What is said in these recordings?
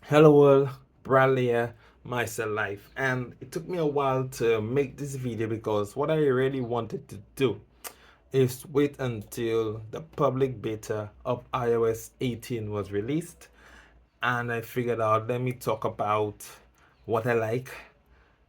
Hello world, Bradley here, myself life, and it took me a while to make this video because what I really wanted to do is wait until the public beta of iOS 18 was released, and I figured out let me talk about what I like,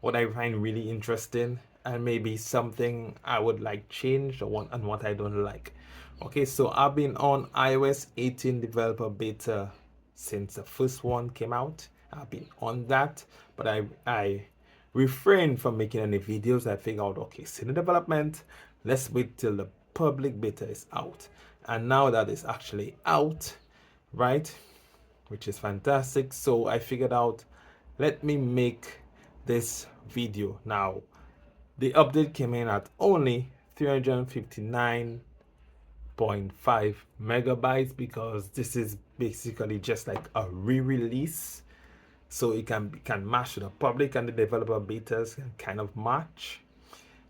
what I find really interesting, and maybe something I would like change or what and what I don't like. Okay, so I've been on iOS 18 developer beta since the first one came out. I've been on that, but I refrained from making any videos. I figured out, okay, it's in the development. Let's wait till the public beta is out. And now that it's actually out, right? Which is fantastic. So I figured out, let me make this video. Now, the update came in at only 359.5 megabytes because this is basically just like a re-release. So it can match to the public, and the developer betas can kind of match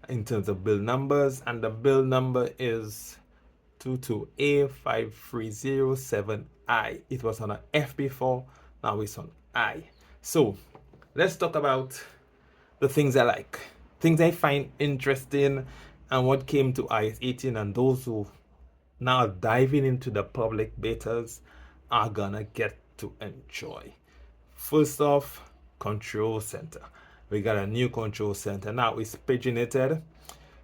in terms of build numbers, and the build number is 22A5307I. It was on an F before, now it's on I. So let's talk about the things I like, things I find interesting, and what came to iOS 18, and those who now diving into the public betas are gonna get to enjoy. First off, control center. We got a new control center. Now it's paginated.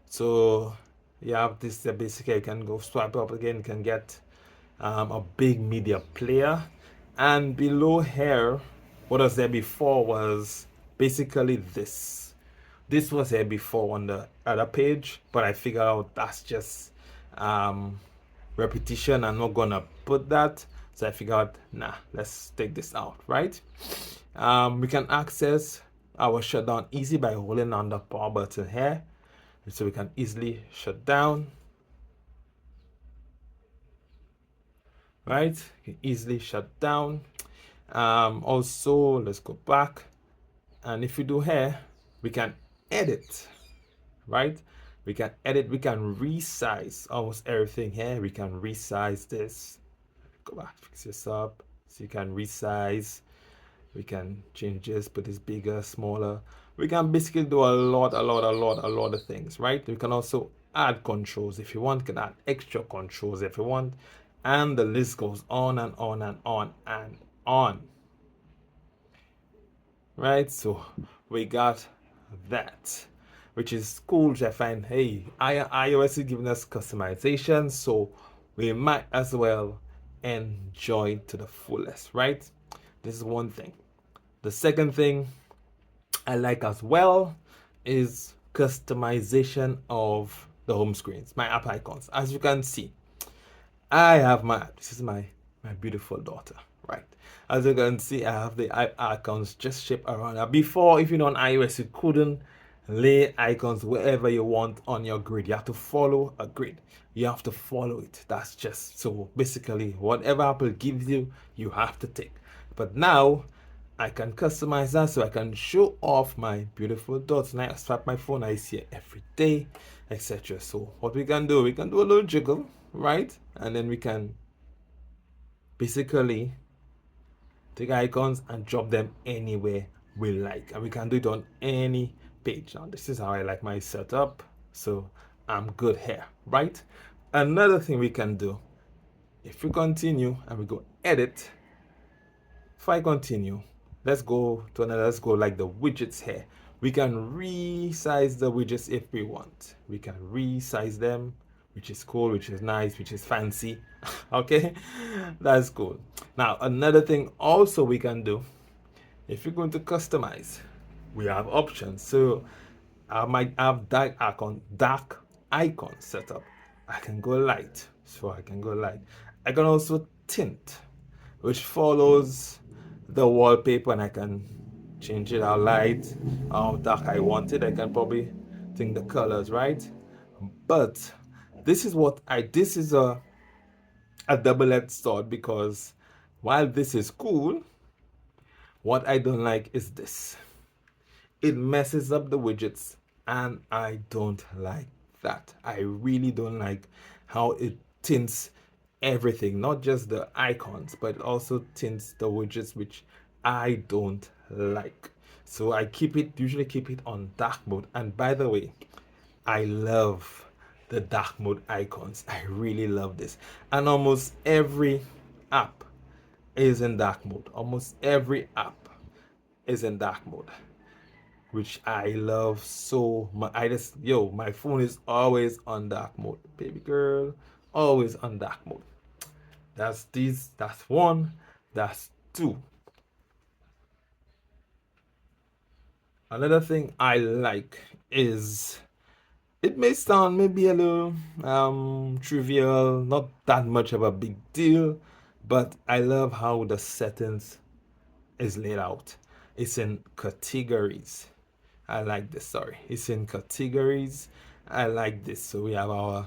So you have this basically you can go swipe up again, you can get a big media player. And below here, what was there before was basically this. This was here before on the other page, but I figured out that's just um, repetition. I'm not gonna put that. So I figured out, nah, let's take this out, right? We can access our shutdown easy by holding on the power button here. So we can easily shut down, right? You can easily shut down. Also, let's go back. And if we do here, we can edit, right? We can edit, we can resize almost everything here. We can resize this. Go back, fix this up. So you can resize. We can change this, put this bigger, smaller. We can basically do a lot of things, right? We can also add controls if you want. You can add extra controls if you want. And the list goes on and on and on and on, right? So we got that, which is cool, which I find, hey, iOS is giving us customization, so we might as well enjoy to the fullest, right? This is one thing. The second thing I like as well is customization of the home screens, my app icons. As you can see, I have this is my beautiful daughter, right? As you can see, I have the icons just shaped around her. Before, if you're on iOS, you couldn't lay icons wherever you want on your grid. You have to follow a grid. You have to follow it. That's just so basically whatever Apple gives you, you have to take. But now I can customize that so I can show off my beautiful dots. And I swipe my phone, I see it every day, etc. So what we can do a little jiggle, right? And then we can basically take icons and drop them anywhere we like. And we can do it on any page. Now this is how I like my setup. So I'm good here, right? Another thing we can do, if we continue and we go edit, if I continue, let's go like the widgets here. We can resize the widgets if we want. We can resize them, which is cool, which is nice, which is fancy. Okay, that's cool. Now another thing also we can do, if you're going to customize, we have options. So I might have dark icon set up. I can go light, so I can go light. I can also tint, which follows the wallpaper, and I can change it how light, how dark I want it. I can probably think the colors, right? But this is a double-edged sword because while this is cool, what I don't like is this. It messes up the widgets, and I don't like that. I really don't like how it tints everything, not just the icons, but it also tints the widgets, which I don't like. So I usually keep it on dark mode. And by the way, I love the dark mode icons. I really love this. And almost every app is in dark mode. Almost every app is in dark mode, which I love so much. My phone is always on dark mode, baby girl, always on dark mode. That's one, that's two. Another thing I like is, it may sound maybe a little trivial, not that much of a big deal, but I love how the settings is laid out. It's in categories. I like this. Sorry, it's in categories. I like this. So we have our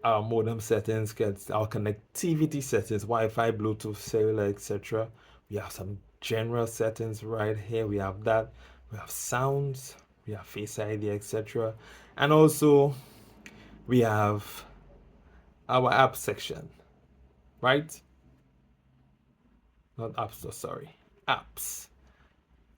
modem settings, get our connectivity settings, Wi-Fi, Bluetooth, cellular, etc. We have some general settings right here. We have that. We have sounds. We have Face ID, etc. And also we have our app section, right? Not app store, sorry, apps.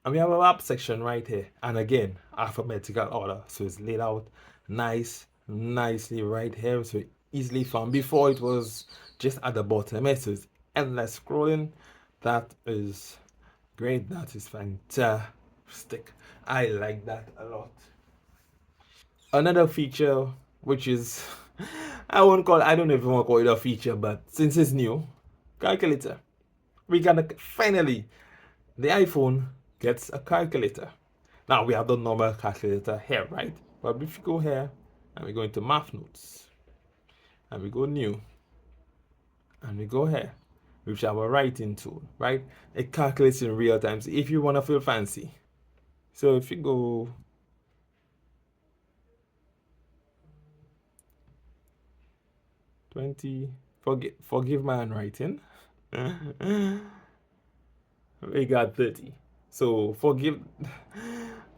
And we have our app section right here. And again, alphabetical order. So it's laid out nicely right here. So easily found. Before it was just at the bottom. So it's endless scrolling. That is great. That is fantastic. I like that a lot. Another feature, which is, I don't even want to call it a feature, but since it's new, calculator. We gotta finally, the iPhone gets a calculator. Now we have the normal calculator here, right? But if you go here and we go into math notes and we go new and we go here, which have a writing tool, right? It calculates in real time. So if you want to feel fancy, so if you go 20, forgive my handwriting. We got 30. So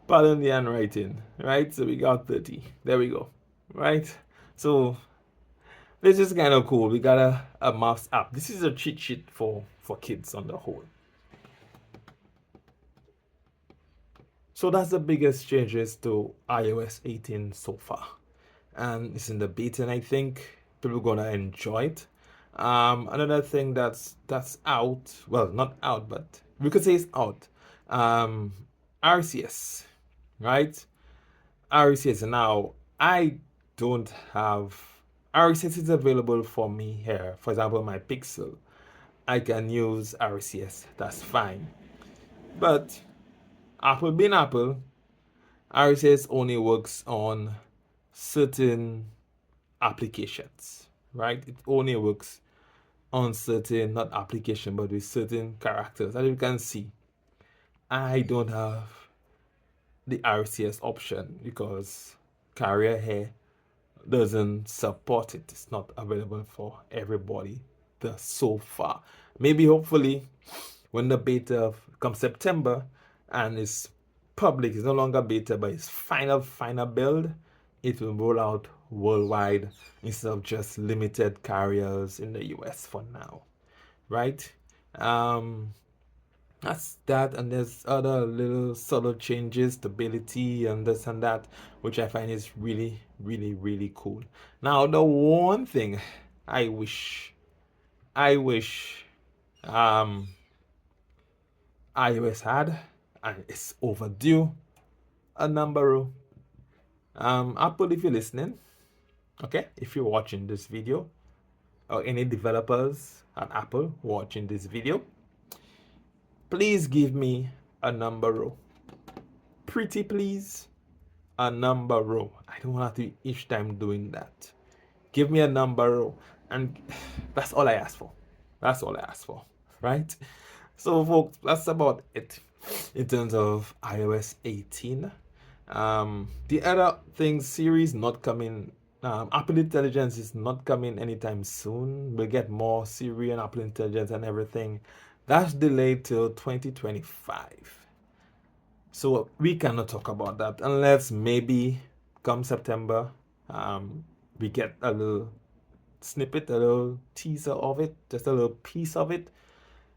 pardon the handwriting, right? So we got 30. There we go, right? So this is kind of cool. We got a maths app. This is a cheat sheet for kids on the whole. So that's the biggest changes to iOS 18 so far. And it's in the beta, and I think people are gonna enjoy it. Another thing that's out, well, not out, but we could say it's out. RCS, right? RCS. Now, I don't have RCS is available for me here. For example, my Pixel, I can use RCS. That's fine. But Apple being Apple, RCS only works on certain applications, right? It only works on certain, not application, but with certain characters. As you can see, I don't have the RCS option because carrier here doesn't support it. It's not available for everybody so far. Maybe hopefully when the beta comes September and it's public, it's no longer beta, but it's final build, it will roll out worldwide instead of just limited carriers in the US for now, right? That's that, and there's other little subtle changes, stability and this and that, which I find is really cool. Now the one thing I wish um iOS had, and it's overdue, a number. Apple, if you're listening, okay, if you're watching this video, or any developers at Apple watching this video, please give me a number. Pretty please, a number. I don't have to each time doing that. Give me a number, and that's all I ask for. That's all I ask for, right? So, folks, that's about it in terms of iOS 18. The other things, Siri's not coming. Apple Intelligence is not coming anytime soon. We'll get more Siri and Apple Intelligence and everything. That's delayed till 2025. So we cannot talk about that unless maybe come September, we get a little snippet, a little teaser of it, just a little piece of it.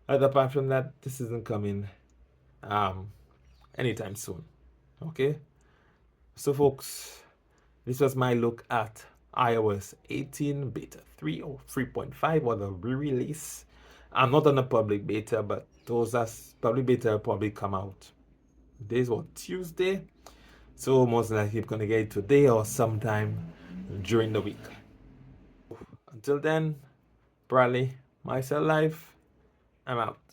apart from that, this isn't coming um anytime soon. Okay, so folks, this was my look at iOS 18 beta 3 or 3.5 or the re-release. I'm not on a public beta, but those as public beta will probably come out. Today's what, Tuesday? So most likely I'm gonna get it today or sometime during the week. Until then, Bradley, myself life, I'm out.